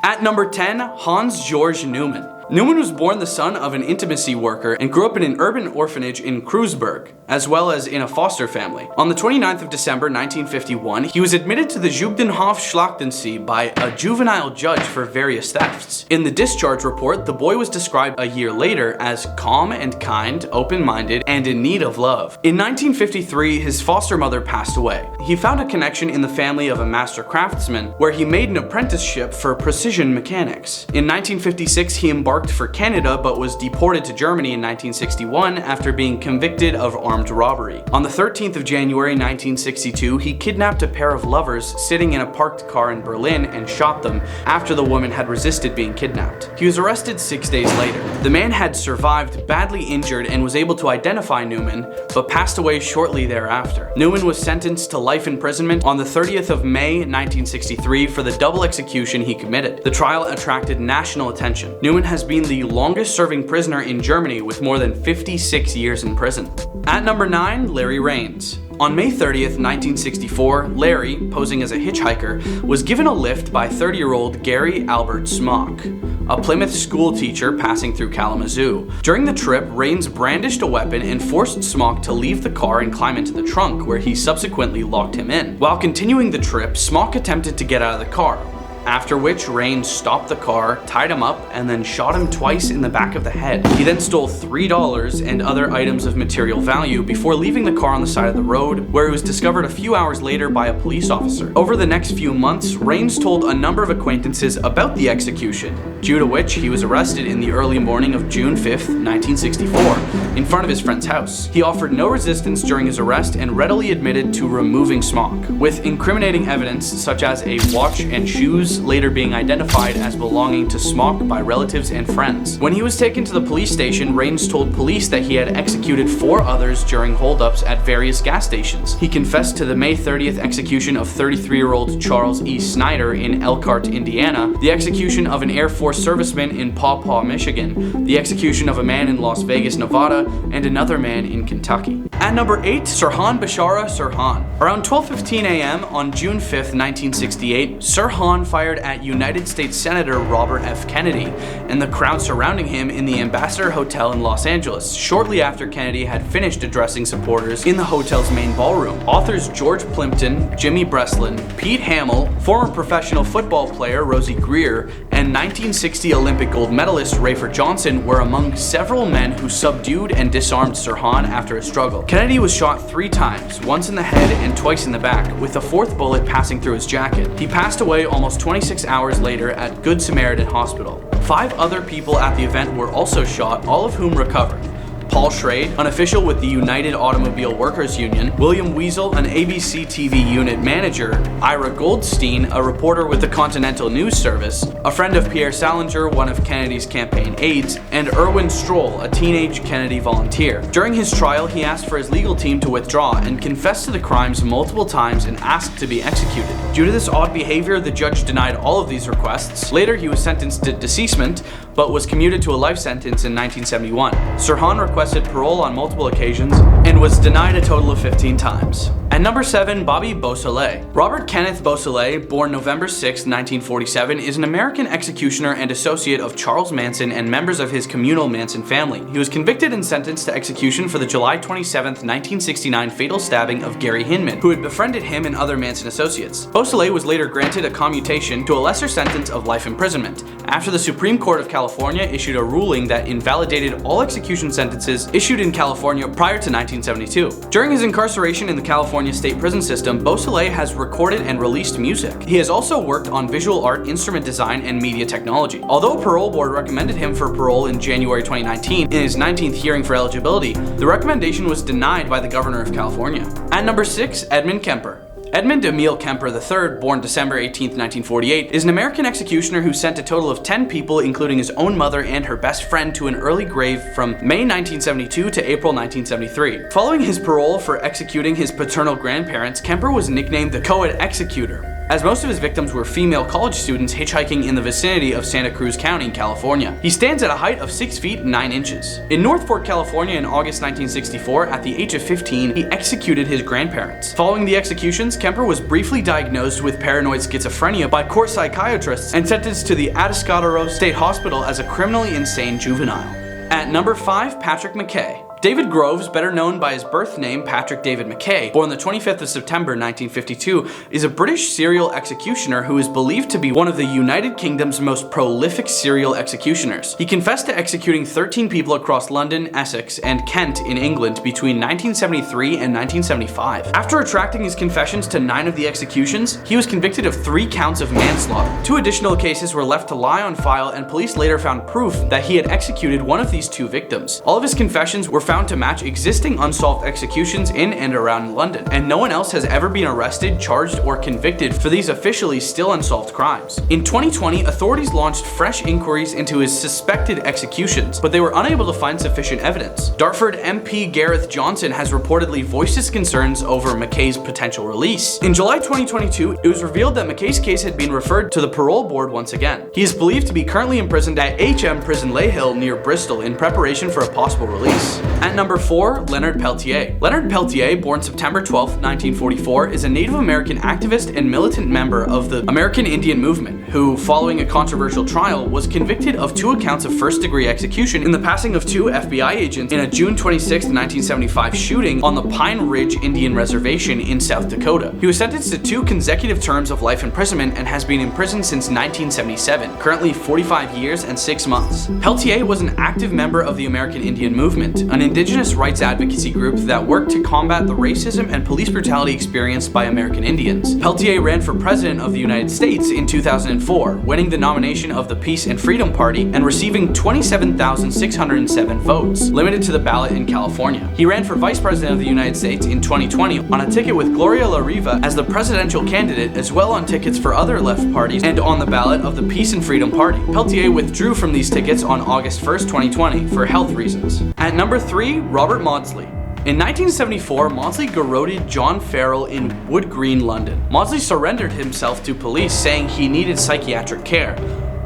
At number 10, Hans Georg Newman. Newman was born the son of an intimacy worker and grew up in an urban orphanage in Kreuzberg, as well as in a foster family. On the 29th of December 1951, he was admitted to the Jugendhof Schlachtensee by a juvenile judge for various thefts. In the discharge report, the boy was described a year later as calm and kind, open-minded, and in need of love. In 1953, his foster mother passed away. He found a connection in the family of a master craftsman, where he made an apprenticeship for precision mechanics. In 1956, he embarked for Canada but was deported to Germany in 1961 after being convicted of armed robbery. On the 13th of January 1962, he kidnapped a pair of lovers sitting in a parked car in Berlin and shot them after the woman had resisted being kidnapped. He was arrested 6 days later. The man had survived badly injured and was able to identify Newman, but passed away shortly thereafter. Newman was sentenced to life imprisonment on the 30th of May 1963 for the double execution he committed. The trial attracted national attention. Newman has been the longest serving prisoner in Germany with more than 56 years in prison. At number 9, Larry Raines. On May 30th, 1964, Larry, posing as a hitchhiker, was given a lift by 30-year-old Gary Albert Smock, a Plymouth school teacher passing through Kalamazoo. During the trip, Raines brandished a weapon and forced Smock to leave the car and climb into the trunk, where he subsequently locked him in. While continuing the trip, Smock attempted to get out of the car, after which Raines stopped the car, tied him up, and then shot him twice in the back of the head. He then stole $3 and other items of material value before leaving the car on the side of the road, where he was discovered a few hours later by a police officer. Over the next few months, Raines told a number of acquaintances about the execution, due to which he was arrested in the early morning of June 5th, 1964, in front of his friend's house. He offered no resistance during his arrest and readily admitted to removing Smock, with incriminating evidence such as a watch and shoes later being identified as belonging to Smock by relatives and friends. When he was taken to the police station, Raines told police that he had executed 4 others during holdups at various gas stations. He confessed to the May 30th execution of 33-year-old Charles E. Snyder in Elkhart, Indiana, the execution of an Air Force serviceman in Paw Paw, Michigan, the execution of a man in Las Vegas, Nevada, and another man in Kentucky. At number 8, Sirhan Sirhan. Around 12:15 a.m. on June 5th, 1968, Sirhan fired at United States Senator Robert F. Kennedy and the crowd surrounding him in the Ambassador Hotel in Los Angeles, shortly after Kennedy had finished addressing supporters in the hotel's main ballroom. Authors George Plimpton, Jimmy Breslin, Pete Hamill, former professional football player Rosie Greer, and 1960 Olympic gold medalist Rafer Johnson were among several men who subdued and disarmed Sirhan after a struggle. Kennedy was shot 3 times, once in the head and twice in the back, with a 4th bullet passing through his jacket. He passed away almost 26 hours later at Good Samaritan Hospital. 5 other people at the event were also shot, all of whom recovered. Paul Schrade, an official with the United Automobile Workers Union, William Weasel, an ABC TV unit manager, Ira Goldstein, a reporter with the Continental News Service, a friend of Pierre Salinger, one of Kennedy's campaign aides, and Erwin Stroll, a teenage Kennedy volunteer. During his trial, he asked for his legal team to withdraw and confessed to the crimes multiple times and asked to be executed. Due to this odd behavior, the judge denied all of these requests. Later, he was sentenced to deceasement, but was commuted to a life sentence in 1971. Sirhan requested parole on multiple occasions and was denied a total of 15 times. At number 7, Bobby Beausoleil. Robert Kenneth Beausoleil, born November 6, 1947, is an American executioner and associate of Charles Manson and members of his communal Manson family. He was convicted and sentenced to execution for the July 27, 1969 fatal stabbing of Gary Hinman, who had befriended him and other Manson associates. Beausoleil was later granted a commutation to a lesser sentence of life imprisonment, after the Supreme Court of California issued a ruling that invalidated all execution sentences issued in California prior to 1972. During his incarceration in the California State Prison System, Beausoleil has recorded and released music. He has also worked on visual art, instrument design, and media technology. Although a parole board recommended him for parole in January 2019 in his 19th hearing for eligibility, the recommendation was denied by the governor of California. At number 6, Edmund Kemper. Edmund Emil Kemper III, born December 18, 1948, is an American executioner who sent a total of 10 people, including his own mother and her best friend, to an early grave from May 1972 to April 1973. Following his parole for executing his paternal grandparents, Kemper was nicknamed the Co-ed Executor. as most of his victims were female college students hitchhiking in the vicinity of Santa Cruz County, California. He stands at a height of 6 feet 9 inches. In North Fork, California in August 1964, at the age of 15, he executed his grandparents. Following the executions, Kemper was briefly diagnosed with paranoid schizophrenia by court psychiatrists and sentenced to the Atascadero State Hospital as a criminally insane juvenile. At number 5, Patrick McKay. David Groves, better known by his birth name Patrick David McKay, born the 25th of September 1952, is a British serial executioner who is believed to be one of the United Kingdom's most prolific serial executioners. He confessed to executing 13 people across London, Essex, and Kent in England between 1973 and 1975. After retracting his confessions to 9 of the executions, he was convicted of 3 counts of manslaughter. 2 additional cases were left to lie on file, and police later found proof that he had executed one of these 2 victims. All of his confessions were found to match existing unsolved executions in and around London, and no one else has ever been arrested, charged, or convicted for these officially still unsolved crimes. In 2020, authorities launched fresh inquiries into his suspected executions, but they were unable to find sufficient evidence. Dartford MP Gareth Johnson has reportedly voiced his concerns over McKay's potential release. In July 2022, it was revealed that McKay's case had been referred to the parole board once again. He is believed to be currently imprisoned at HM Prison Layhill near Bristol in preparation for a possible release. At number 4, Leonard Peltier. Leonard Peltier, born September 12, 1944, is a Native American activist and militant member of the American Indian movement, who, following a controversial trial, was convicted of 2 accounts of first-degree execution in the passing of 2 FBI agents in a June 26, 1975 shooting on the Pine Ridge Indian Reservation in South Dakota. He was sentenced to 2 consecutive terms of life imprisonment and has been imprisoned since 1977, currently 45 years and 6 months. Peltier was an active member of the American Indian movement, an indigenous rights advocacy group that worked to combat the racism and police brutality experienced by American Indians. Peltier ran for president of the United States in 2004, winning the nomination of the Peace and Freedom Party and receiving 27,607 votes, limited to the ballot in California. He ran for vice president of the United States in 2020 on a ticket with Gloria La Riva as the presidential candidate, as well on tickets for other left parties and on the ballot of the Peace and Freedom Party. Peltier withdrew from these tickets on August 1st, 2020 for health reasons. At number 3, Robert Maudsley. In 1974, Maudsley garroted John Farrell in Wood Green, London. Maudsley surrendered himself to police, saying he needed psychiatric care.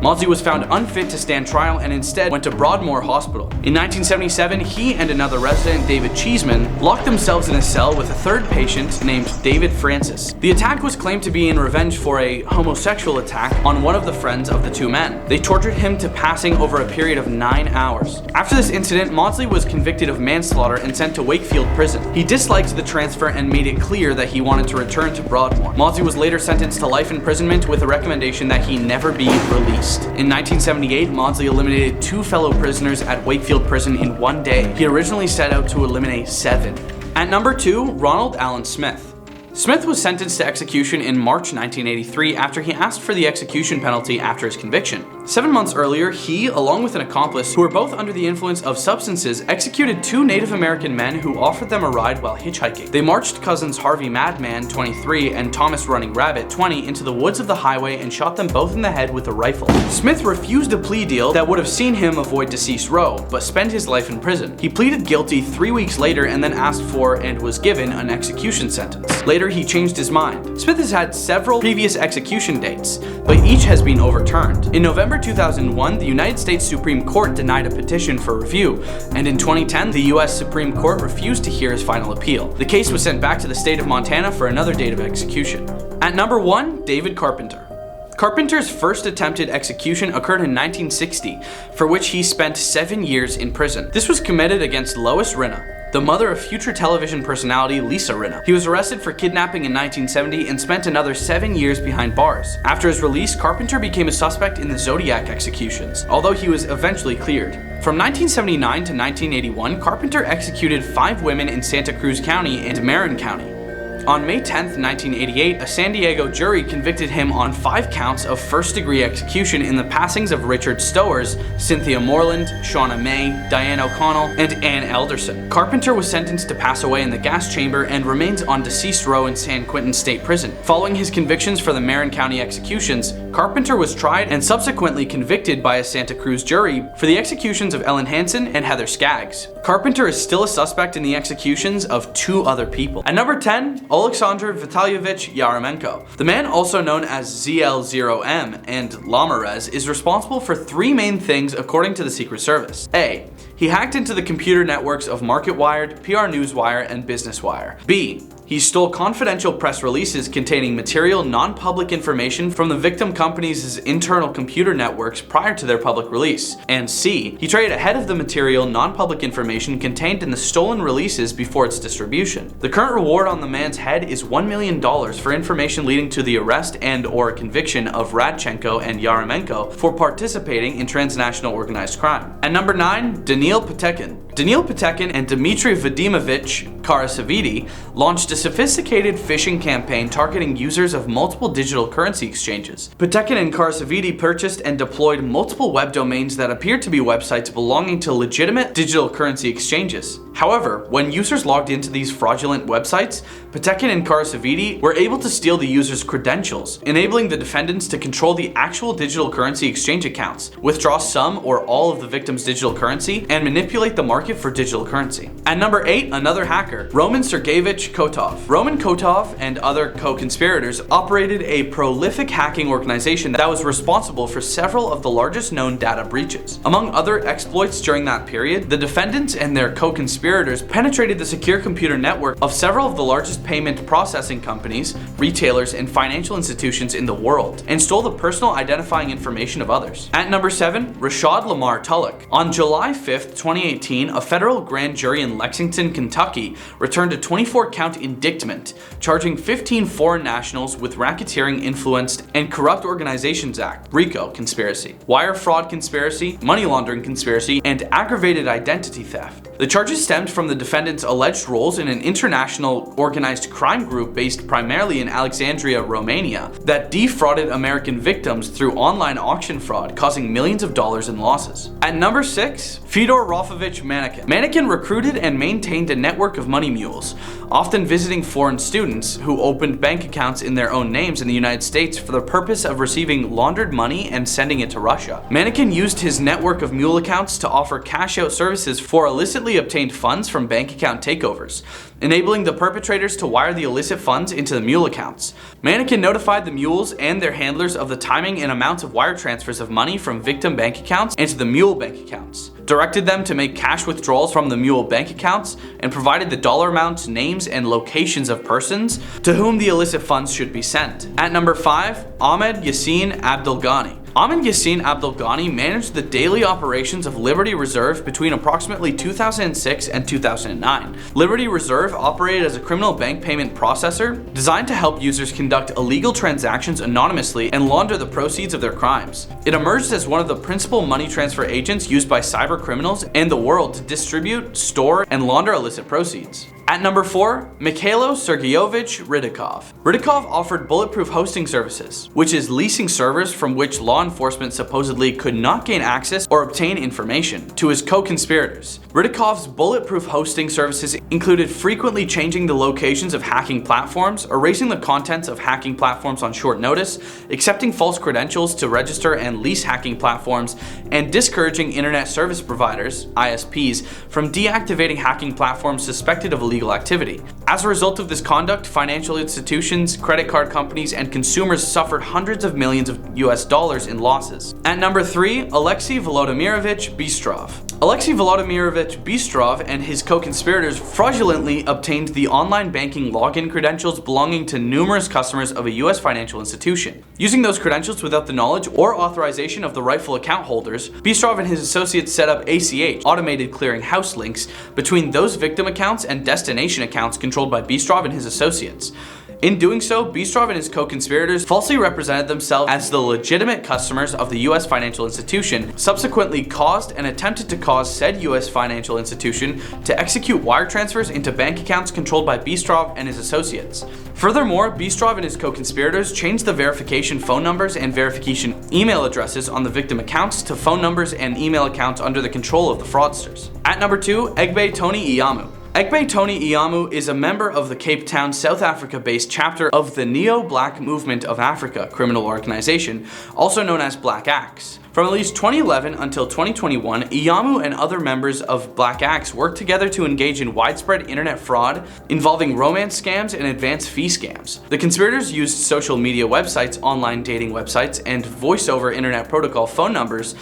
Maudsley was found unfit to stand trial and instead went to Broadmoor Hospital. In 1977, he and another resident, David Cheeseman, locked themselves in a cell with a 3rd patient named David Francis. The attack was claimed to be in revenge for a homosexual attack on one of the friends of the 2 men. They tortured him to passing over a period of 9 hours. After this incident, Maudsley was convicted of manslaughter and sent to Wakefield Prison. He disliked the transfer and made it clear that he wanted to return to Broadmoor. Maudsley was later sentenced to life imprisonment with a recommendation that he never be released. In 1978, Maudsley eliminated 2 fellow prisoners at Wakefield Prison in 1 day. He originally set out to eliminate 7. At number 2, Ronald Allen Smith. Smith was sentenced to execution in March 1983 after he asked for the execution penalty after his conviction. 7 months earlier, he, along with an accomplice who were both under the influence of substances, executed 2 Native American men who offered them a ride while hitchhiking. They marched cousins Harvey Madman, 23, and Thomas Running Rabbit, 20, into the woods of the highway and shot them both in the head with a rifle. Smith refused a plea deal that would have seen him avoid deceased row, but spent his life in prison. He pleaded guilty 3 weeks later and then asked for and was given an execution sentence. Later, he changed his mind. Smith has had several previous execution dates, but each has been overturned. In November 2001, the United States Supreme Court denied a petition for review, and in 2010, the US Supreme Court refused to hear his final appeal. The case was sent back to the state of Montana for another date of execution. At number 1, David Carpenter. Carpenter's first attempted execution occurred in 1960, for which he spent 7 years in prison. This was committed against Lois Rinna, the mother of future television personality Lisa Rinna. He was arrested for kidnapping in 1970 and spent another 7 years behind bars. After his release, Carpenter became a suspect in the Zodiac executions, although he was eventually cleared. From 1979 to 1981, Carpenter executed 5 women in Santa Cruz County and Marin County. On May 10, 1988, a San Diego jury convicted him on 5 counts of first-degree execution in the passings of Richard Stowers, Cynthia Moreland, Shauna May, Diane O'Connell, and Ann Elderson. Carpenter was sentenced to pass away in the gas chamber and remains on deceased row in San Quentin State Prison. Following his convictions for the Marin County executions, Carpenter was tried and subsequently convicted by a Santa Cruz jury for the executions of Ellen Hansen and Heather Skaggs. Carpenter is still a suspect in the executions of 2 other people. At number 10, Alexander Vitalyevich Yaramenko. The man, also known as ZL0M and Lamarez, is responsible for three main things according to the Secret Service. A. He hacked into the computer networks of MarketWired, PR Newswire, and Business Wire. B. He stole confidential press releases containing material non-public information from the victim companies' internal computer networks prior to their public release. And C. He traded ahead of the material non-public information contained in the stolen releases before its distribution. The current reward on the man's head is $1 million for information leading to the arrest and/or conviction of Radchenko and Yaramenko for participating in transnational organized crime. At number 9, Daniil Petekin. Daniil Petekin and Dmitry Vadimovich Karasavidi launched a sophisticated phishing campaign targeting users of multiple digital currency exchanges. Petekin and Karasavidi purchased and deployed multiple web domains that appeared to be websites belonging to legitimate digital currency exchanges. However, when users logged into these fraudulent websites, Petekin and Karasavidi were able to steal the user's credentials, enabling the defendants to control the actual digital currency exchange accounts, withdraw some or all of the victim's digital currency, and manipulate the market for digital currency. At number 8, another hacker, Roman Sergeyevich Kotov. Roman Kotov and other co-conspirators operated a prolific hacking organization that was responsible for several of the largest known data breaches. Among other exploits during that period, the defendants and their co-conspirators penetrated the secure computer network of several of the largest payment processing companies, retailers, and financial institutions in the world, and stole the personal identifying information of others. At number 7, Rashad Lamar Tulloch. On July 5th, 2018, a federal grand jury in Lexington, Kentucky returned a 24-count indictment charging 15 foreign nationals with racketeering, influenced, and corrupt organizations act (RICO) conspiracy, wire fraud conspiracy, money laundering conspiracy, and aggravated identity theft. The charges stemmed from the defendants' alleged roles in an international organized crime group based primarily in Alexandria, Romania, that defrauded American victims through online auction fraud, causing millions of dollars in losses. At number 6, Fyodor Rofovich Manikin. Manikin recruited and maintained a network of money mules, often visiting foreign students who opened bank accounts in their own names in the United States for the purpose of receiving laundered money and sending it to Russia. Manikin used his network of mule accounts to offer cash-out services for illicitly obtained funds from bank account takeovers, enabling the perpetrators to wire the illicit funds into the mule accounts. Manikin notified the mules and their handlers of the timing and amounts of wire transfers of money from victim bank accounts into the mule bank accounts, directed them to make cash withdrawals from the mule bank accounts, and provided the dollar amounts, names, and locations of persons to whom the illicit funds should be sent. At number 5, Ahmed Yassin Abdelghani. Ahmed Yassin Abdelghani managed the daily operations of Liberty Reserve between approximately 2006 and 2009. Liberty Reserve operated as a criminal bank payment processor designed to help users conduct illegal transactions anonymously and launder the proceeds of their crimes. It emerged as one of the principal money transfer agents used by cyber criminals and the world to distribute, store, and launder illicit proceeds. At number 4, Mikhailo Sergeyevich Rydikov. Rydikov offered bulletproof hosting services, which is leasing servers from which law enforcement supposedly could not gain access or obtain information, to his co-conspirators. Rydikov's bulletproof hosting services included frequently changing the locations of hacking platforms, erasing the contents of hacking platforms on short notice, accepting false credentials to register and lease hacking platforms, and discouraging internet service providers, ISPs, from deactivating hacking platforms suspected of illegal activity. As a result of this conduct, financial institutions, credit card companies, and consumers suffered hundreds of millions of US dollars in losses. At number 3, Alexei Volodymyrovich Bystrov. Alexei Volodymyrovich Bystrov and his co-conspirators fraudulently obtained the online banking login credentials belonging to numerous customers of a US financial institution. Using those credentials without the knowledge or authorization of the rightful account holders, Bystrov and his associates set up ACH, automated clearing house links, between those victim accounts and destination accounts controlled by Bystrov and his associates. In doing so, Bystrov and his co-conspirators falsely represented themselves as the legitimate customers of the US financial institution, subsequently caused and attempted to cause said US financial institution to execute wire transfers into bank accounts controlled by Bystrov and his associates. Furthermore, Bystrov and his co-conspirators changed the verification phone numbers and verification email addresses on the victim accounts to phone numbers and email accounts under the control of the fraudsters. At number 2, Egbe Tony Iyamu. Egbe Tony Iyamu is a member of the Cape Town, South Africa-based chapter of the Neo-Black Movement of Africa criminal organization, also known as Black Axe. From at least 2011 until 2021, Iyamu and other members of Black Axe worked together to engage in widespread internet fraud involving romance scams and advance fee scams. The conspirators used social media websites, online dating websites, and voice-over internet protocol phone numbers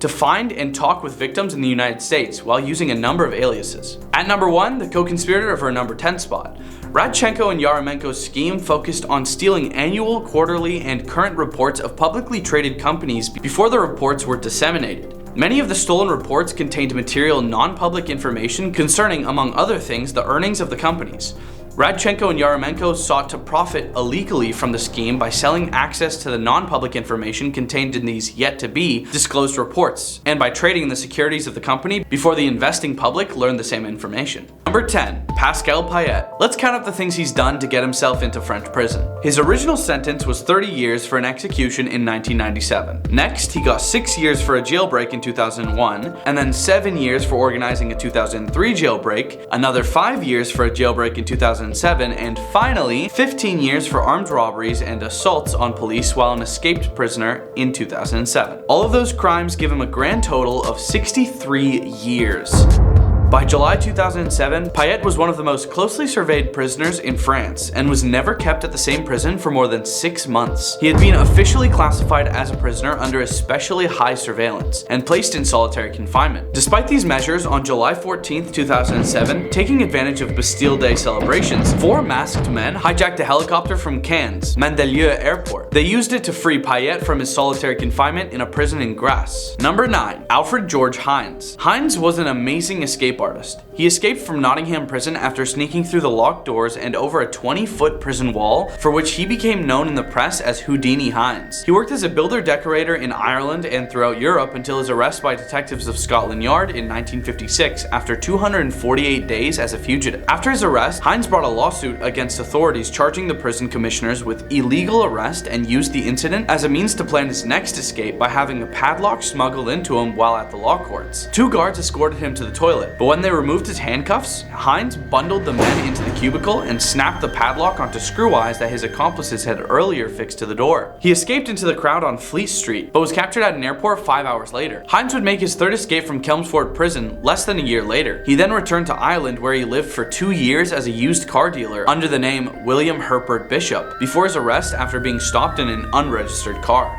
to find and talk with victims in the United States while using a number of aliases. At number 1, the co-conspirator of her number 10 spot. Radchenko and Yaramenco's scheme focused on stealing annual, quarterly, and current reports of publicly traded companies before the reports were disseminated. Many of the stolen reports contained material non-public information concerning, among other things, the earnings of the companies. Radchenko and Yaramenco sought to profit illegally from the scheme by selling access to the non-public information contained in these yet-to-be disclosed reports, and by trading the securities of the company before the investing public learned the same information. Number 10. Pascal Payet. Let's count up the things he's done to get himself into French prison. His original sentence was 30 years for an execution in 1997. Next, he got 6 years for a jailbreak in 2001, and then 7 years for organizing a 2003 jailbreak, another 5 years for a jailbreak in 2007, and finally, 15 years for armed robberies and assaults on police while an escaped prisoner in 2007. All of those crimes give him a grand total of 63 years. By July 2007, Payet was one of the most closely surveyed prisoners in France and was never kept at the same prison for more than 6 months. He had been officially classified as a prisoner under especially high surveillance and placed in solitary confinement. Despite these measures, on July 14, 2007, taking advantage of Bastille Day celebrations, 4 masked men hijacked a helicopter from Cannes' Mandelieu Airport. They used it to free Payet from his solitary confinement in a prison in Grasse. Number 9. Alfred George Hinds. Hinds was an amazing escape artist. He escaped from Nottingham prison after sneaking through the locked doors and over a 20-foot prison wall, for which he became known in the press as Houdini Hinds. He worked as a builder-decorator in Ireland and throughout Europe until his arrest by detectives of Scotland Yard in 1956 after 248 days as a fugitive. After his arrest, Hinds brought a lawsuit against authorities charging the prison commissioners with illegal arrest and used the incident as a means to plan his next escape by having a padlock smuggled into him while at the law courts. 2 guards escorted him to the toilet, but when they removed his handcuffs, Hinds bundled the men into the cubicle and snapped the padlock onto screw eyes that his accomplices had earlier fixed to the door. He escaped into the crowd on Fleet Street, but was captured at an airport 5 hours later. Hinds would make his 3rd escape from Chelmsford prison less than a year later. He then returned to Ireland, where he lived for 2 years as a used car dealer under the name William Herpert Bishop, before his arrest after being stopped in an unregistered car.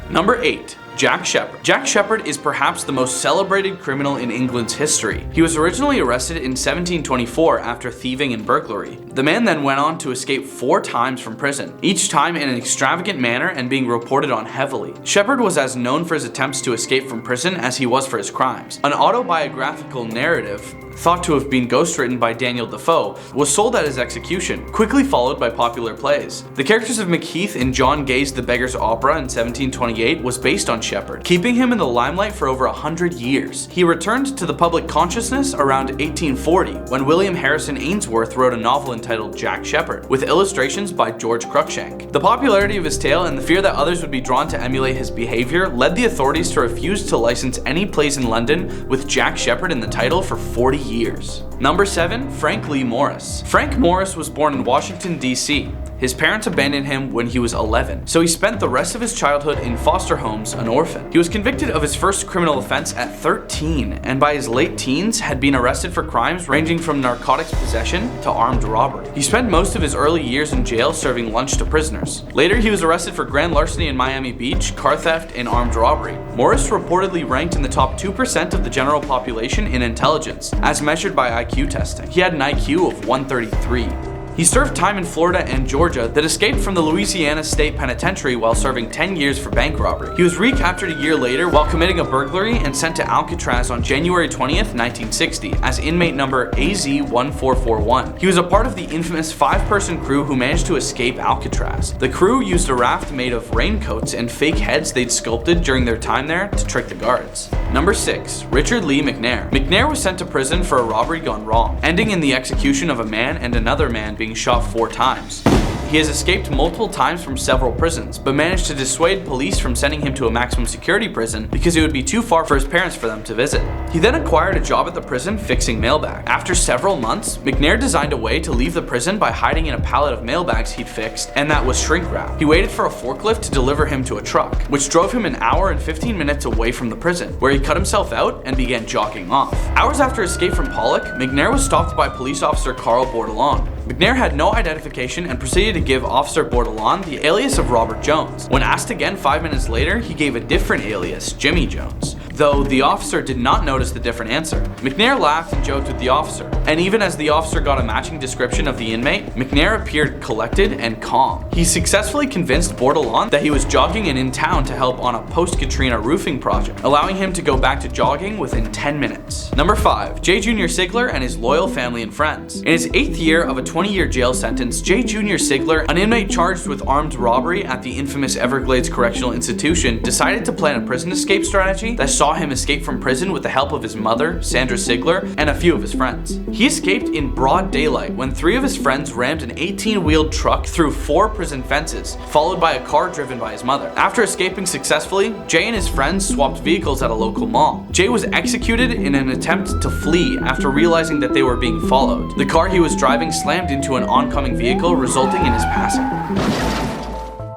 Number 8. Jack Sheppard. Jack Sheppard is perhaps the most celebrated criminal in England's history. He was originally arrested in 1724 after thieving and burglary. The man then went on to escape 4 times from prison, each time in an extravagant manner and being reported on heavily. Sheppard was as known for his attempts to escape from prison as he was for his crimes. An autobiographical narrative, thought to have been ghostwritten by Daniel Defoe, was sold at his execution, quickly followed by popular plays. The characters of Macheath in John Gay's The Beggar's Opera in 1728 was based on Sheppard, keeping him in the limelight for over 100 years. He returned to the public consciousness around 1840, when William Harrison Ainsworth wrote a novel entitled Jack Sheppard, with illustrations by George Cruikshank. The popularity of his tale and the fear that others would be drawn to emulate his behavior led the authorities to refuse to license any plays in London with Jack Sheppard in the title for 40 years. Number 7. Frank Lee Morris. Frank Morris was born in Washington, D.C. His parents abandoned him when he was 11, so he spent the rest of his childhood in foster homes, an orphan. He was convicted of his first criminal offense at 13, and by his late teens had been arrested for crimes ranging from narcotics possession to armed robbery. He spent most of his early years in jail serving lunch to prisoners. Later, he was arrested for grand larceny in Miami Beach, car theft, and armed robbery. Morris reportedly ranked in the top 2% of the general population in intelligence, as measured by IQ testing. He had an IQ of 133. He served time in Florida and Georgia, that escaped from the Louisiana State Penitentiary while serving 10 years for bank robbery. He was recaptured a year later while committing a burglary and sent to Alcatraz on January 20th, 1960, as inmate number AZ-1441. He was a part of the infamous 5-person crew who managed to escape Alcatraz. The crew used a raft made of raincoats and fake heads they'd sculpted during their time there to trick the guards. Number 6. Richard Lee McNair. McNair was sent to prison for a robbery gone wrong, ending in the execution of a man and another man being shot 4 times. He has escaped multiple times from several prisons, but managed to dissuade police from sending him to a maximum security prison because it would be too far for his parents for them to visit. He then acquired a job at the prison fixing mailbags. After several months, McNair designed a way to leave the prison by hiding in a pallet of mailbags he'd fixed, and that was shrink wrap. He waited for a forklift to deliver him to a truck, which drove him an hour and 15 minutes away from the prison, where he cut himself out and began jogging off. Hours after escape from Pollock, McNair was stopped by police officer Carl Bordelon. McNair had no identification and proceeded to give Officer Bordelon the alias of Robert Jones. When asked again 5 minutes later, he gave a different alias, Jimmy Jones, though the officer did not notice the different answer. McNair laughed and joked with the officer, and even as the officer got a matching description of the inmate, McNair appeared collected and calm. He successfully convinced Bordelon that he was jogging and in town to help on a post-Katrina roofing project, allowing him to go back to jogging within 10 minutes. Number 5. J. Junior Sigler and his loyal family and friends. In his 8th year of a 20-year jail sentence, J. Junior Sigler, an inmate charged with armed robbery at the infamous Everglades Correctional Institution, decided to plan a prison escape strategy that saw him escape from prison with the help of his mother, Sandra Sigler, and a few of his friends. He escaped in broad daylight when 3 of his friends rammed an 18-wheeled truck through 4 prison fences, followed by a car driven by his mother. After escaping successfully, Jay and his friends swapped vehicles at a local mall. Jay was executed in an attempt to flee after realizing that they were being followed. The car he was driving slammed into an oncoming vehicle, resulting in his passing.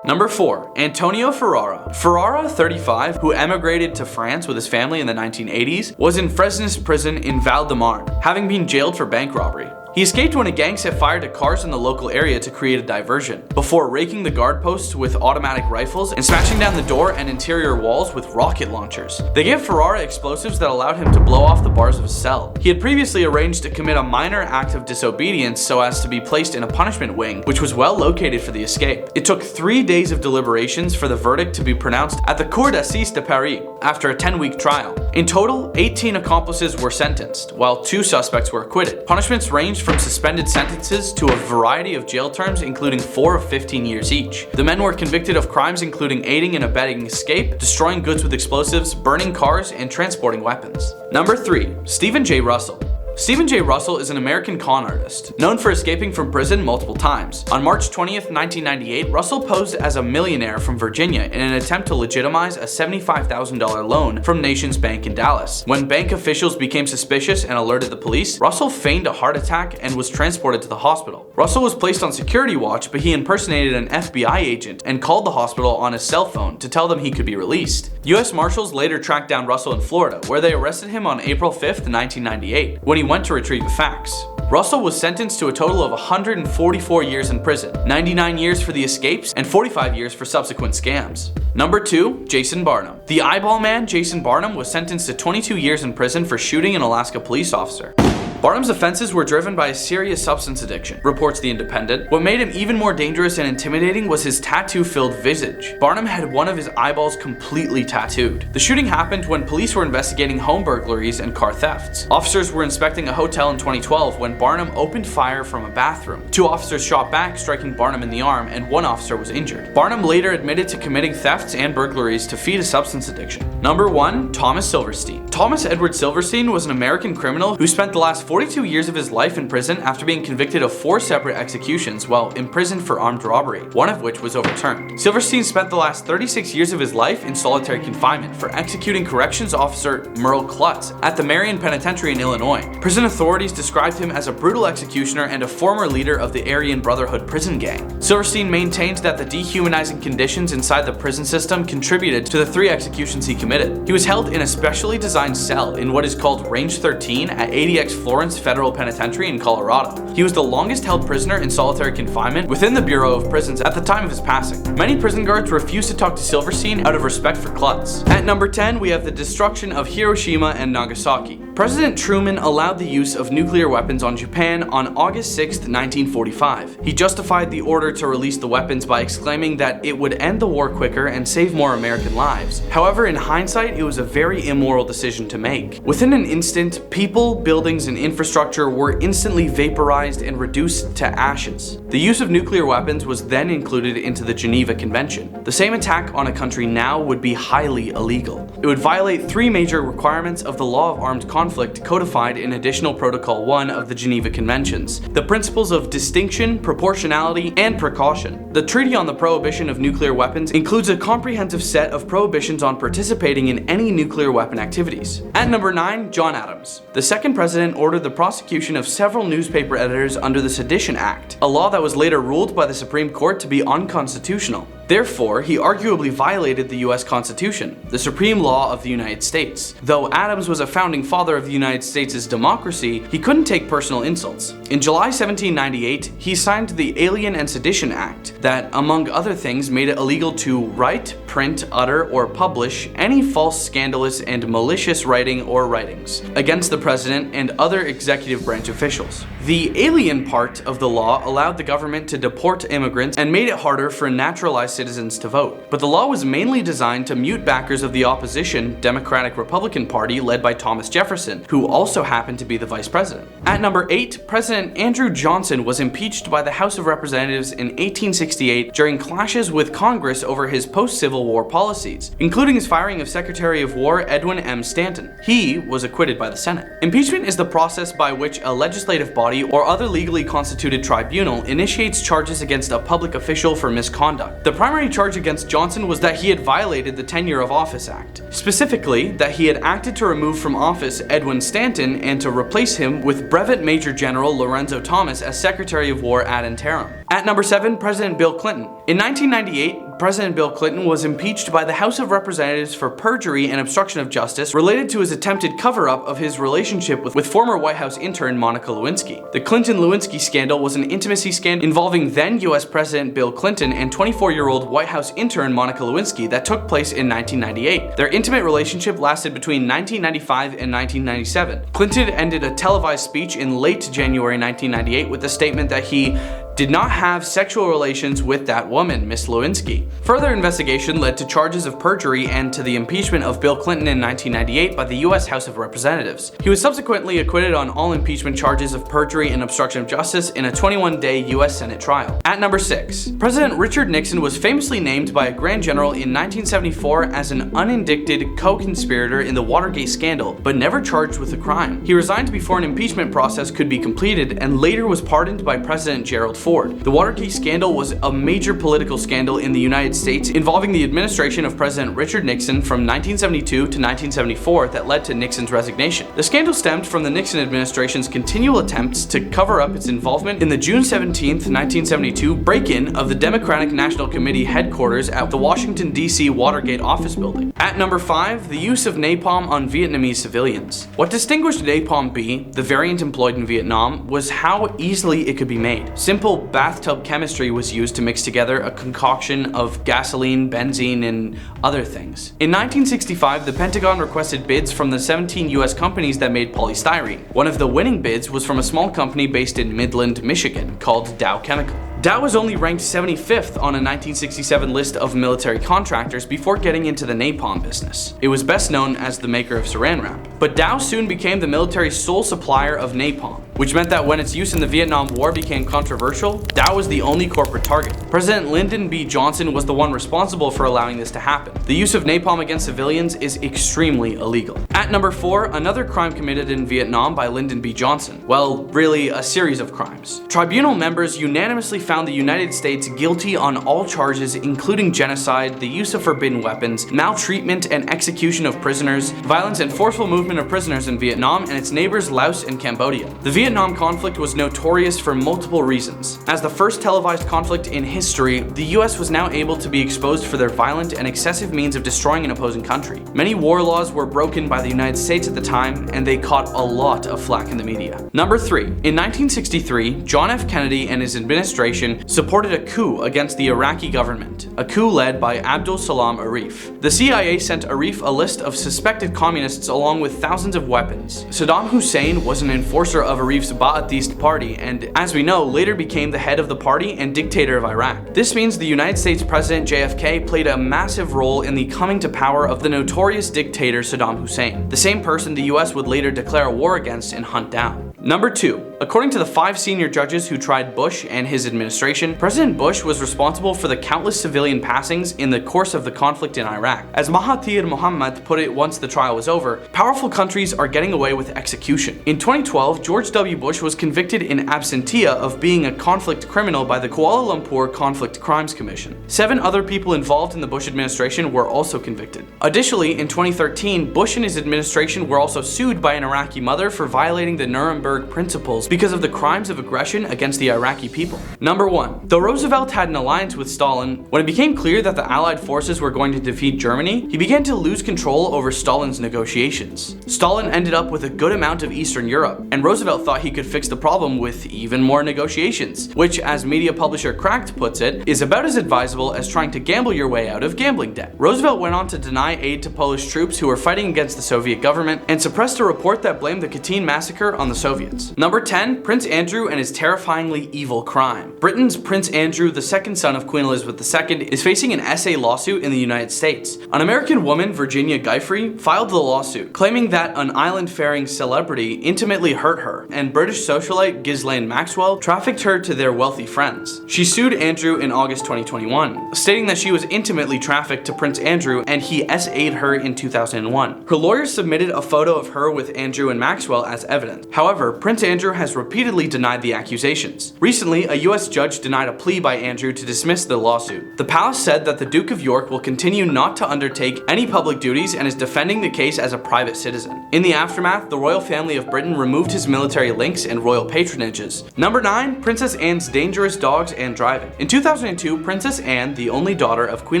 Number 4. Antonio Ferrara. Ferrara, 35, who emigrated to France with his family in the 1980s, was in Fresnes prison in Val-de-Marne, having been jailed for bank robbery. He escaped when a gang set fire to cars in the local area to create a diversion, before raking the guard posts with automatic rifles and smashing down the door and interior walls with rocket launchers. They gave Ferrara explosives that allowed him to blow off the bars of his cell. He had previously arranged to commit a minor act of disobedience so as to be placed in a punishment wing, which was well located for the escape. It took 3 days of deliberations for the verdict to be pronounced at the Cour d'Assises de Paris after a 10-week trial. In total, 18 accomplices were sentenced, while 2 suspects were acquitted. Punishments ranged from suspended sentences to a variety of jail terms, including 4 of 15 years each. The men were convicted of crimes including aiding and abetting escape, destroying goods with explosives, burning cars, and transporting weapons. Number 3. Stephen J. Russell. Stephen J. Russell is an American con artist, known for escaping from prison multiple times. On March 20th, 1998, Russell posed as a millionaire from Virginia in an attempt to legitimize a $75,000 loan from Nations Bank in Dallas. When bank officials became suspicious and alerted the police, Russell feigned a heart attack and was transported to the hospital. Russell was placed on security watch, but he impersonated an FBI agent and called the hospital on his cell phone to tell them he could be released. U.S. Marshals later tracked down Russell in Florida, where they arrested him on April 5th, 1998, when he went to retrieve the facts. Russell was sentenced to a total of 144 years in prison, 99 years for the escapes, and 45 years for subsequent scams. Number 2. Jason Barnum. The eyeball man, Jason Barnum, was sentenced to 22 years in prison for shooting an Alaska police officer. Barnum's offenses were driven by a serious substance addiction, reports The Independent. What made him even more dangerous and intimidating was his tattoo-filled visage. Barnum had one of his eyeballs completely tattooed. The shooting happened when police were investigating home burglaries and car thefts. Officers were inspecting a hotel in 2012 when Barnum opened fire from a bathroom. 2 officers shot back, striking Barnum in the arm, and 1 officer was injured. Barnum later admitted to committing thefts and burglaries to feed a substance addiction. Number 1. Thomas Silverstein. Thomas Edward Silverstein was an American criminal who spent the last 42 years of his life in prison after being convicted of 4 separate executions while imprisoned for armed robbery, one of which was overturned. Silverstein spent the last 36 years of his life in solitary confinement for executing corrections officer Merle Klutz at the Marion Penitentiary in Illinois. Prison authorities described him as a brutal executioner and a former leader of the Aryan Brotherhood prison gang. Silverstein maintained that the dehumanizing conditions inside the prison system contributed to the 3 executions he committed. He was held in a specially designed cell in what is called Range 13 at ADX Florence Federal Penitentiary in Colorado. He was the longest held prisoner in solitary confinement within the Bureau of Prisons at the time of his passing. Many prison guards refused to talk to Silverstein out of respect for Klutz. At number 10, we have the destruction of Hiroshima and Nagasaki. President Truman allowed the use of nuclear weapons on Japan on August 6, 1945. He justified the order to release the weapons by exclaiming that it would end the war quicker and save more American lives. However, in hindsight, it was a very immoral decision to make. Within an instant, people, buildings, and infrastructure were instantly vaporized and reduced to ashes. The use of nuclear weapons was then included into the Geneva Convention. The same attack on a country now would be highly illegal. It would violate 3 major requirements of the law of armed conflict conflict codified in Additional Protocol 1 of the Geneva Conventions, the principles of distinction, proportionality, and precaution. The Treaty on the Prohibition of Nuclear Weapons includes a comprehensive set of prohibitions on participating in any nuclear weapon activities. At number 9, John Adams. The second president ordered the prosecution of several newspaper editors under the Sedition Act, a law that was later ruled by the Supreme Court to be unconstitutional. Therefore, he arguably violated the US Constitution, the supreme law of the United States. Though Adams was a founding father of the United States' democracy, he couldn't take personal insults. In July 1798, he signed the Alien and Sedition Act that, among other things, made it illegal to write, print, utter, or publish any false, scandalous, and malicious writing or writings against the president and other executive branch officials. The alien part of the law allowed the government to deport immigrants and made it harder for naturalized citizens to vote. But the law was mainly designed to mute backers of the opposition Democratic-Republican Party led by Thomas Jefferson, who also happened to be the vice president. At number 8, President Andrew Johnson was impeached by the House of Representatives in 1868 during clashes with Congress over his post-Civil War policies, including his firing of Secretary of War Edwin M. Stanton. He was acquitted by the Senate. Impeachment is the process by which a legislative body or other legally constituted tribunal initiates charges against a public official for misconduct. The primary charge against Johnson was that he had violated the Tenure of Office Act, specifically that he had acted to remove from office Edwin Stanton and to replace him with Brevet Major General Lorenzo Thomas as Secretary of War ad interim. At number 7, President Bill Clinton. In 1998, President Bill Clinton was impeached by the House of Representatives for perjury and obstruction of justice related to his attempted cover-up of his relationship with former White House intern Monica Lewinsky. The Clinton-Lewinsky scandal was an intimacy scandal involving then US President Bill Clinton and 24-year-old White House intern Monica Lewinsky that took place in 1998. Their intimate relationship lasted between 1995 and 1997. Clinton ended a televised speech in late January 1998 with the statement that he did not have sexual relations with that woman, Miss Lewinsky. Further investigation led to charges of perjury and to the impeachment of Bill Clinton in 1998 by the US House of Representatives. He was subsequently acquitted on all impeachment charges of perjury and obstruction of justice in a 21-day US Senate trial. At number 6, President Richard Nixon was famously named by a grand general in 1974 as an unindicted co-conspirator in the Watergate scandal, but never charged with a crime. He resigned before an impeachment process could be completed and later was pardoned by President Gerald Ford. The Watergate scandal was a major political scandal in the United States involving the administration of President Richard Nixon from 1972 to 1974 that led to Nixon's resignation. The scandal stemmed from the Nixon administration's continual attempts to cover up its involvement in the June 17, 1972 break-in of the Democratic National Committee headquarters at the Washington, D.C. Watergate office building. At number 5, the use of napalm on Vietnamese civilians. What distinguished napalm B, the variant employed in Vietnam, was how easily it could be made. Simple bathtub chemistry was used to mix together a concoction of gasoline, benzene, and other things. In 1965, the Pentagon requested bids from the 17 US companies that made polystyrene. One of the winning bids was from a small company based in Midland, Michigan, called Dow Chemical. Dow was only ranked 75th on a 1967 list of military contractors before getting into the napalm business. It was best known as the maker of Saran wrap. But Dow soon became the military's sole supplier of napalm, which meant that when its use in the Vietnam War became controversial, Dow was the only corporate target. President Lyndon B. Johnson was the one responsible for allowing this to happen. The use of napalm against civilians is extremely illegal. At number 4, another crime committed in Vietnam by Lyndon B. Johnson. Well, really a series of crimes. Tribunal members unanimously found the United States guilty on all charges including genocide, the use of forbidden weapons, maltreatment and execution of prisoners, violence and forceful movement of prisoners in Vietnam and its neighbors Laos and Cambodia. The Vietnam conflict was notorious for multiple reasons. As the first televised conflict in history, the US was now able to be exposed for their violent and excessive means of destroying an opposing country. Many war laws were broken by the United States at the time, and they caught a lot of flack in the media. Number 3. In 1963, John F. Kennedy and his administration supported a coup against the Iraqi government, a coup led by Abdul Salam Arif. The CIA sent Arif a list of suspected communists along with thousands of weapons. Saddam Hussein was an enforcer of Arif's Ba'athist party and, as we know, later became the head of the party and dictator of Iraq. This means the United States President JFK played a massive role in the coming to power of the notorious dictator Saddam Hussein, the same person the US would later declare a war against and hunt down. Number 2. According to the 5 senior judges who tried Bush and his administration, President Bush was responsible for the countless civilian passings in the course of the conflict in Iraq. As Mahathir Mohamad put it once the trial was over, powerful countries are getting away with execution. In 2012, George W. Bush was convicted in absentia of being a conflict criminal by the Kuala Lumpur Conflict Crimes Commission. 7 other people involved in the Bush administration were also convicted. Additionally, in 2013, Bush and his administration were also sued by an Iraqi mother for violating the Nuremberg Principles because of the crimes of aggression against the Iraqi people. Number 1. Though Roosevelt had an alliance with Stalin, when it became clear that the Allied forces were going to defeat Germany, he began to lose control over Stalin's negotiations. Stalin ended up with a good amount of Eastern Europe, and Roosevelt thought he could fix the problem with even more negotiations, which, as media publisher Cracked puts it, is about as advisable as trying to gamble your way out of gambling debt. Roosevelt went on to deny aid to Polish troops who were fighting against the Soviet government and suppressed a report that blamed the Katyn massacre on the Soviets. Number 10. Prince Andrew and his terrifyingly evil crime. Britain's Prince Andrew, the second son of Queen Elizabeth II, is facing an SA lawsuit in the United States. An American woman, Virginia Giuffre, filed the lawsuit, claiming that an island-faring celebrity intimately hurt her, and British socialite Ghislaine Maxwell trafficked her to their wealthy friends. She sued Andrew in August 2021, stating that she was intimately trafficked to Prince Andrew and he SA'd her in 2001. Her lawyers submitted a photo of her with Andrew and Maxwell as evidence. However, Prince Andrew has repeatedly denied the accusations. Recently, a US judge denied a plea by Andrew to dismiss the lawsuit. The palace said that the Duke of York will continue not to undertake any public duties and is defending the case as a private citizen. In the aftermath, the royal family of Britain removed his military links and royal patronages. Number 9. Princess Anne's dangerous dogs and driving. In 2002, Princess Anne, the only daughter of Queen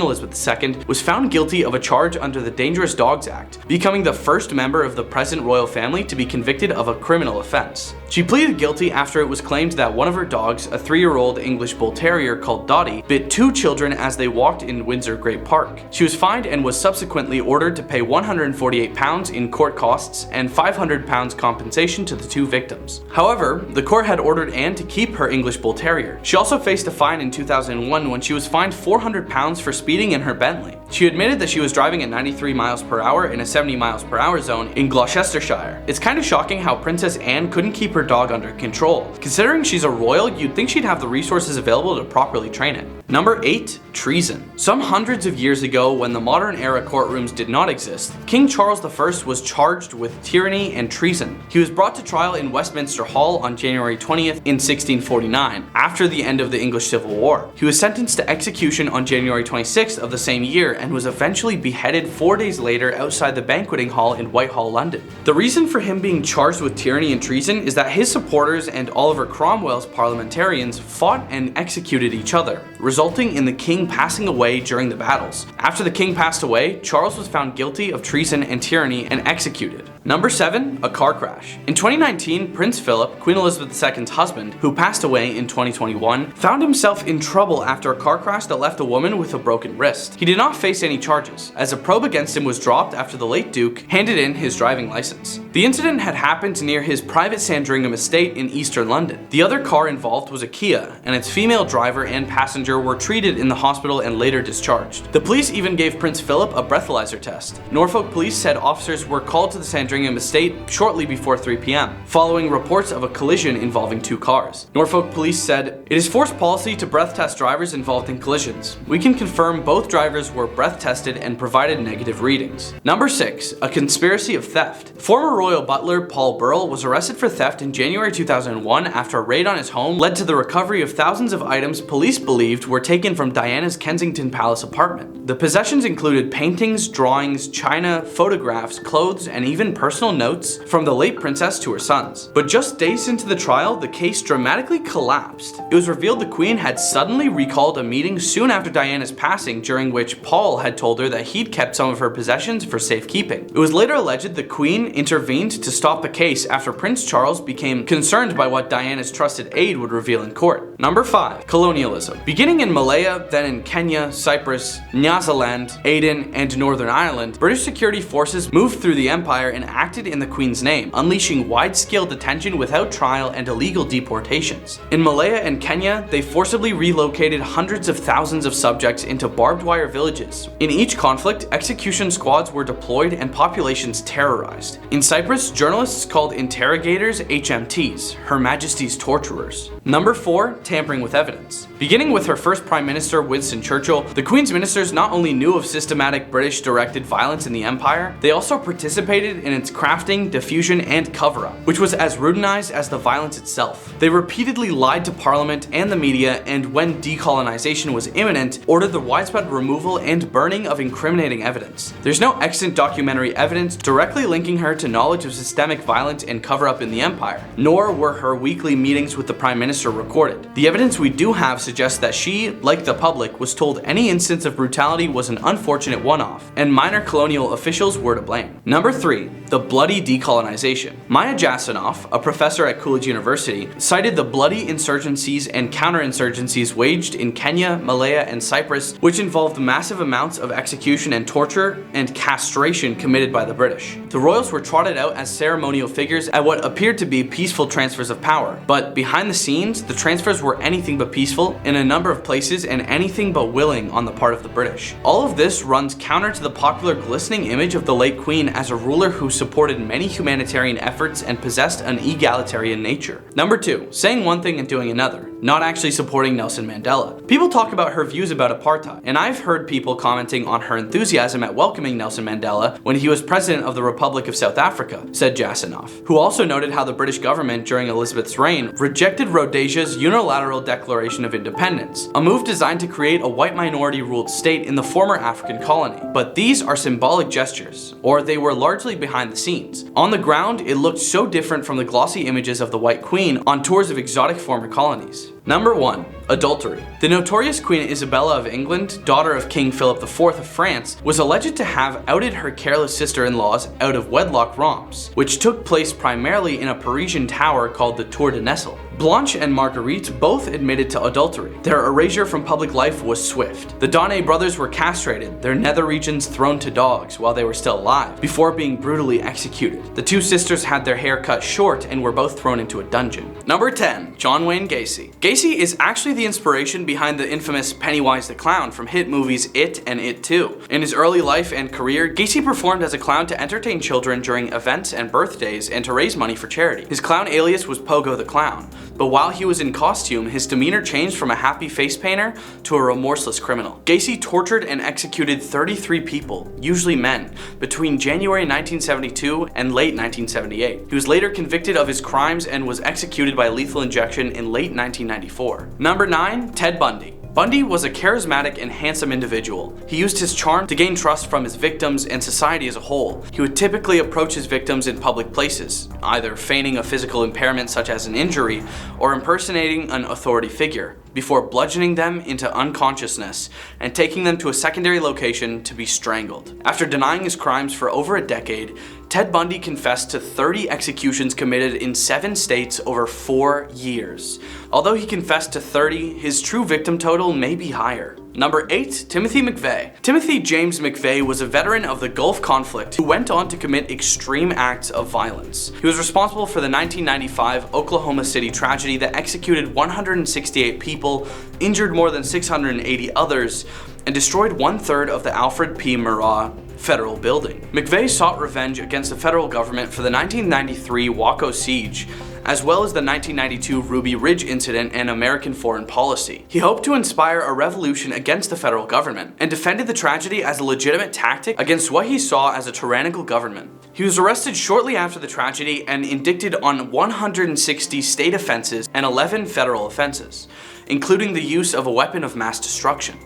Elizabeth II, was found guilty of a charge under the Dangerous Dogs Act, becoming the first member of the present royal family to be convicted of a criminal offense. She pleaded guilty after it was claimed that one of her dogs, a 3-year-old English Bull Terrier called Dottie, bit 2 children as they walked in Windsor Great Park. She was fined and was subsequently ordered to pay £148 in court costs and £500 compensation to the 2 victims. However, the court had ordered Anne to keep her English Bull Terrier. She also faced a fine in 2001 when she was fined £400 for speeding in her Bentley. She admitted that she was driving at 93 miles per hour in a 70 miles per hour zone in Gloucestershire. It's kind of shocking how Princess Anne couldn't keep her dog under control. Considering she's a royal, you'd think she'd have the resources available to properly train it. Number 8. Treason. Some hundreds of years ago, when the modern era courtrooms did not exist, King Charles I was charged with tyranny and treason. He was brought to trial in Westminster Hall on January 20th in 1649, after the end of the English Civil War. He was sentenced to execution on January 26th of the same year and was eventually beheaded 4 days later outside the banqueting hall in Whitehall, London. The reason for him being charged with tyranny and treason is that his supporters and Oliver Cromwell's parliamentarians fought and executed each other, resulting in the king passing away during the battles. After the king passed away, Charles was found guilty of treason and tyranny and executed. Number 7. A car crash. In 2019, Prince Philip, Queen Elizabeth II's husband, who passed away in 2021, found himself in trouble after a car crash that left a woman with a broken wrist. He did not face any charges, as a probe against him was dropped after the late Duke handed in his driving license. The incident had happened near his private Sandringham estate in eastern London. The other car involved was a Kia, and its female driver and passenger were treated in the hospital and later discharged. The police even gave Prince Philip a breathalyzer test. Norfolk police said officers were called to the Sandringham estate shortly before 3 p.m., following reports of a collision involving 2 cars. Norfolk police said, "It is forced policy to breath test drivers involved in collisions. We can confirm both drivers were breath tested and provided negative readings." Number 6. A conspiracy of theft. Former royal butler Paul Burrell was arrested for theft in January 2001 after a raid on his home led to the recovery of thousands of items police believed were taken from Diana's Kensington Palace apartment. The possessions included paintings, drawings, china, photographs, clothes, and even personal notes from the late princess to her sons. But just days into the trial, the case dramatically collapsed. It was revealed the Queen had suddenly recalled a meeting soon after Diana's passing, during which Paul had told her that he'd kept some of her possessions for safekeeping. It was later alleged the Queen intervened to stop the case after Prince Charles became concerned by what Diana's trusted aide would reveal in court. Number 5. Colonialism. Beginning in Malaya, then in Kenya, Cyprus, Nyasaland, Aden, and Northern Ireland, British security forces moved through the empire and acted in the Queen's name, unleashing wide-scale detention without trial and illegal deportations. In Malaya and Kenya, they forcibly relocated hundreds of thousands of subjects into barbed wire villages, France. In each conflict, execution squads were deployed and populations terrorized. In Cyprus, journalists called interrogators HMTs, Her Majesty's torturers. Number 4. Tampering with evidence. Beginning with her first Prime Minister Winston Churchill, the Queen's ministers not only knew of systematic British-directed violence in the Empire, they also participated in its crafting, diffusion, and cover-up, which was as routinized as the violence itself. They repeatedly lied to Parliament and the media, and when decolonization was imminent, ordered the widespread removal and burning of incriminating evidence. There's no extant documentary evidence directly linking her to knowledge of systemic violence and cover-up in the Empire, nor were her weekly meetings with the Prime Minister recorded. The evidence we do have suggests that she, like the public, was told any instance of brutality was an unfortunate one-off, and minor colonial officials were to blame. Number 3. The bloody decolonization. Maya Jasanoff, a professor at Coolidge University, cited the bloody insurgencies and counterinsurgencies waged in Kenya, Malaya, and Cyprus, which involved massive amounts of execution and torture and castration committed by the British. The royals were trotted out as ceremonial figures at what appeared to be peaceful transfers of power, but behind the scenes, the transfers were anything but peaceful in a number of places and anything but willing on the part of the British. All of this runs counter to the popular glistening image of the late Queen as a ruler who supported many humanitarian efforts and possessed an egalitarian nature. Number 2. Saying one thing and doing another. Not actually supporting Nelson Mandela. People talk about her views about apartheid, and I've heard people commenting on her enthusiasm at welcoming Nelson Mandela when he was president of the Republic of South Africa, said Jasanoff, who also noted how the British government during Elizabeth's reign rejected Rhodesia's unilateral declaration of independence, a move designed to create a white minority-ruled state in the former African colony. But these are symbolic gestures, or they were largely behind the scenes. On the ground, it looked so different from the glossy images of the White Queen on tours of exotic former colonies. Number 1. Adultery. The notorious Queen Isabella of England, daughter of King Philip IV of France, was alleged to have outed her careless sister-in-laws out of wedlock romps, which took place primarily in a Parisian tower called the Tour de Nesle. Blanche and Marguerite both admitted to adultery. Their erasure from public life was swift. The Donnay brothers were castrated, their nether regions thrown to dogs while they were still alive, before being brutally executed. The two sisters had their hair cut short and were both thrown into a dungeon. Number 10. John Wayne Gacy. Gacy is actually the inspiration behind the infamous Pennywise the Clown from hit movies It and It 2. In his early life and career, Gacy performed as a clown to entertain children during events and birthdays and to raise money for charity. His clown alias was Pogo the Clown. But while he was in costume, his demeanor changed from a happy face painter to a remorseless criminal. Gacy tortured and executed 33 people, usually men, between January 1972 and late 1978. He was later convicted of his crimes and was executed by lethal injection in late 1994. Number 9. Ted Bundy. Bundy was a charismatic and handsome individual. He used his charm to gain trust from his victims and society as a whole. He would typically approach his victims in public places, either feigning a physical impairment such as an injury or impersonating an authority figure, before bludgeoning them into unconsciousness and taking them to a secondary location to be strangled. After denying his crimes for over a decade, Ted Bundy confessed to 30 executions committed in 7 states over 4 years. Although he confessed to 30, his true victim total may be higher. Number 8. Timothy McVeigh. Timothy James McVeigh was a veteran of the Gulf conflict who went on to commit extreme acts of violence. He was responsible for the 1995 Oklahoma City tragedy that executed 168 people, injured more than 680 others, and destroyed 1/3 of the Alfred P. Murrah federal building. McVeigh sought revenge against the federal government for the 1993 Waco siege, as well as the 1992 Ruby Ridge incident and American foreign policy. He hoped to inspire a revolution against the federal government, and defended the tragedy as a legitimate tactic against what he saw as a tyrannical government. He was arrested shortly after the tragedy and indicted on 160 state offenses and 11 federal offenses, including the use of a weapon of mass destruction.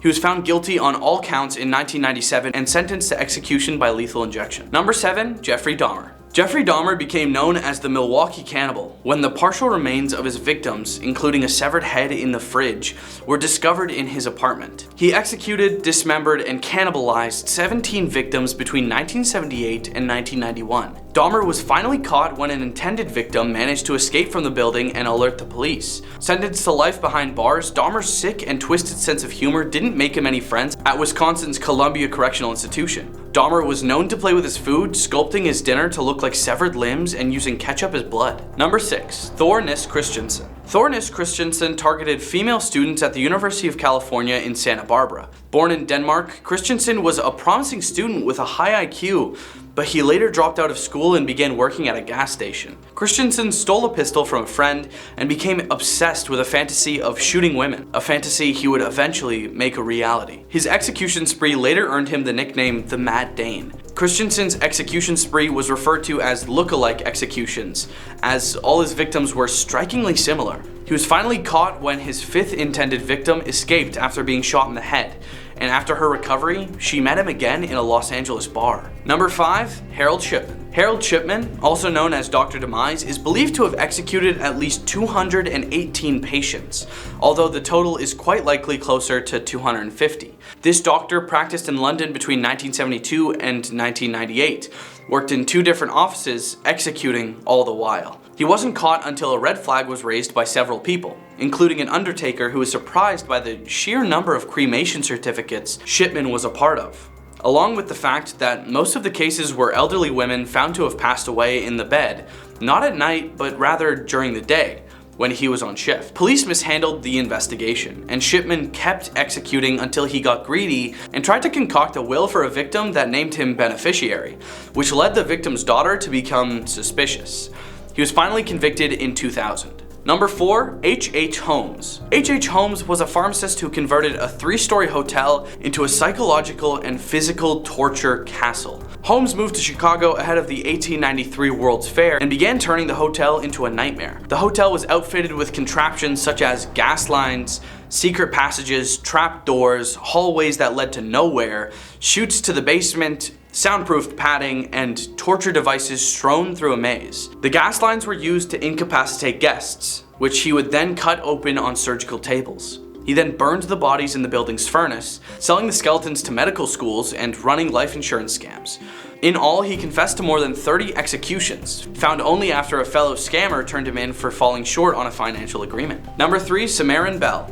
He was found guilty on all counts in 1997 and sentenced to execution by lethal injection. Number 7. Jeffrey Dahmer. Jeffrey Dahmer became known as the Milwaukee Cannibal when the partial remains of his victims, including a severed head in the fridge, were discovered in his apartment. He executed, dismembered, and cannibalized 17 victims between 1978 and 1991. Dahmer was finally caught when an intended victim managed to escape from the building and alert the police. Sentenced to life behind bars, Dahmer's sick and twisted sense of humor didn't make him any friends at Wisconsin's Columbia Correctional Institution. Dahmer was known to play with his food, sculpting his dinner to look like severed limbs and using ketchup as blood. Number 6. Thornis Christensen. Thornis Christensen targeted female students at the University of California in Santa Barbara. Born in Denmark, Christensen was a promising student with a high IQ, but he later dropped out of school and began working at a gas station. Christensen stole a pistol from a friend and became obsessed with a fantasy of shooting women, a fantasy he would eventually make a reality. His execution spree later earned him the nickname the Mad Dane. Christensen's execution spree was referred to as look-alike executions, as all his victims were strikingly similar. He was finally caught when his fifth intended victim escaped after being shot in the head, and after her recovery, she met him again in a Los Angeles bar. Number 5. Harold Shipman. Harold Shipman, also known as Dr. Demise, is believed to have executed at least 218 patients, although the total is quite likely closer to 250. This doctor practiced in London between 1972 and 1998, worked in 2 different offices, executing all the while. He wasn't caught until a red flag was raised by several people, including an undertaker who was surprised by the sheer number of cremation certificates Shipman was a part of, along with the fact that most of the cases were elderly women found to have passed away in the bed, not at night, but rather during the day, when he was on shift. Police mishandled the investigation, and Shipman kept executing until he got greedy and tried to concoct a will for a victim that named him beneficiary, which led the victim's daughter to become suspicious. He was finally convicted in 2000. Number 4. H.H. Holmes. H.H. Holmes was a pharmacist who converted a 3-story hotel into a psychological and physical torture castle. Holmes moved to Chicago ahead of the 1893 World's Fair and began turning the hotel into a nightmare. The hotel was outfitted with contraptions such as gas lines, secret passages, trap doors, hallways that led to nowhere, chutes to the basement, soundproofed padding, and torture devices strewn through a maze. The gas lines were used to incapacitate guests, which he would then cut open on surgical tables. He then burned the bodies in the building's furnace, selling the skeletons to medical schools and running life insurance scams. In all, he confessed to more than 30 executions, found only after a fellow scammer turned him in for falling short on a financial agreement. Number 3. Samaran Bell.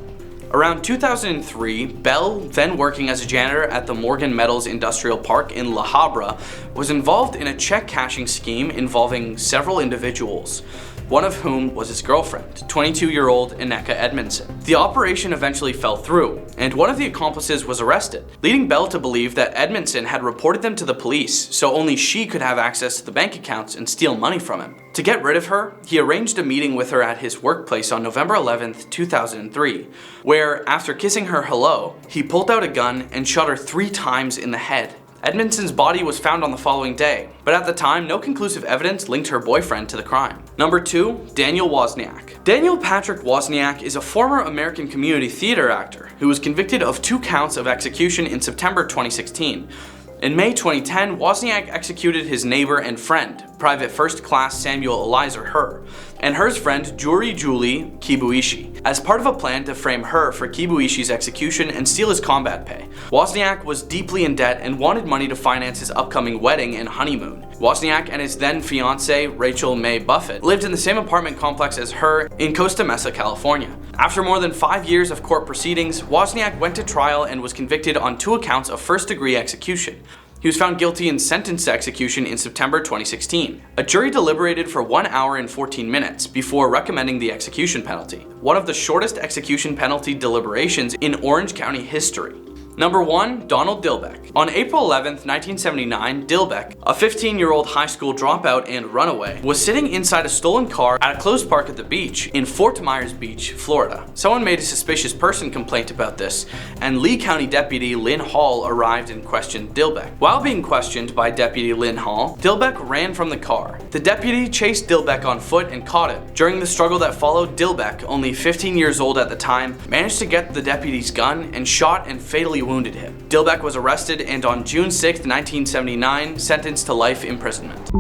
Around 2003, Bell, then working as a janitor at the Morgan Metals Industrial Park in La Habra, was involved in a check cashing scheme involving several individuals, one of whom was his girlfriend, 22-year-old Ineka Edmondson. The operation eventually fell through, and one of the accomplices was arrested, leading Bell to believe that Edmondson had reported them to the police so only she could have access to the bank accounts and steal money from him. To get rid of her, he arranged a meeting with her at his workplace on November 11th, 2003, where, after kissing her hello, he pulled out a gun and shot her 3 times in the head. Edmondson's body was found on the following day, but at the time, no conclusive evidence linked her boyfriend to the crime. Number 2. Daniel Wozniak. Daniel Patrick Wozniak is a former American community theater actor who was convicted of 2 counts of execution in September 2016. In May 2010, Wozniak executed his neighbor and friend, Private First Class Samuel Eliza Herr, and Herr's friend Julie Kibuishi, as part of a plan to frame Herr for Kibuishi's execution and steal his combat pay. Wozniak was deeply in debt and wanted money to finance his upcoming wedding and honeymoon. Wozniak and his then fiancée, Rachel May Buffett, lived in the same apartment complex as Herr in Costa Mesa, California. After more than 5 years of court proceedings, Wozniak went to trial and was convicted on 2 accounts of first-degree execution. He was found guilty and sentenced to execution in September 2016. A jury deliberated for 1 hour and 14 minutes before recommending the execution penalty, one of the shortest execution penalty deliberations in Orange County history. Number 1. Donald Dilbeck. On April 11th, 1979, Dilbeck, a 15-year-old high school dropout and runaway, was sitting inside a stolen car at a closed park at the beach in Fort Myers Beach, Florida. Someone made a suspicious person complaint about this, and Lee County Deputy Lynn Hall arrived and questioned Dilbeck. While being questioned by Deputy Lynn Hall, Dilbeck ran from the car. The deputy chased Dilbeck on foot and caught him. During the struggle that followed, Dilbeck, only 15 years old at the time, managed to get the deputy's gun and shot and fatally wounded him. Dilbeck was arrested and on June 6, 1979, sentenced to life imprisonment.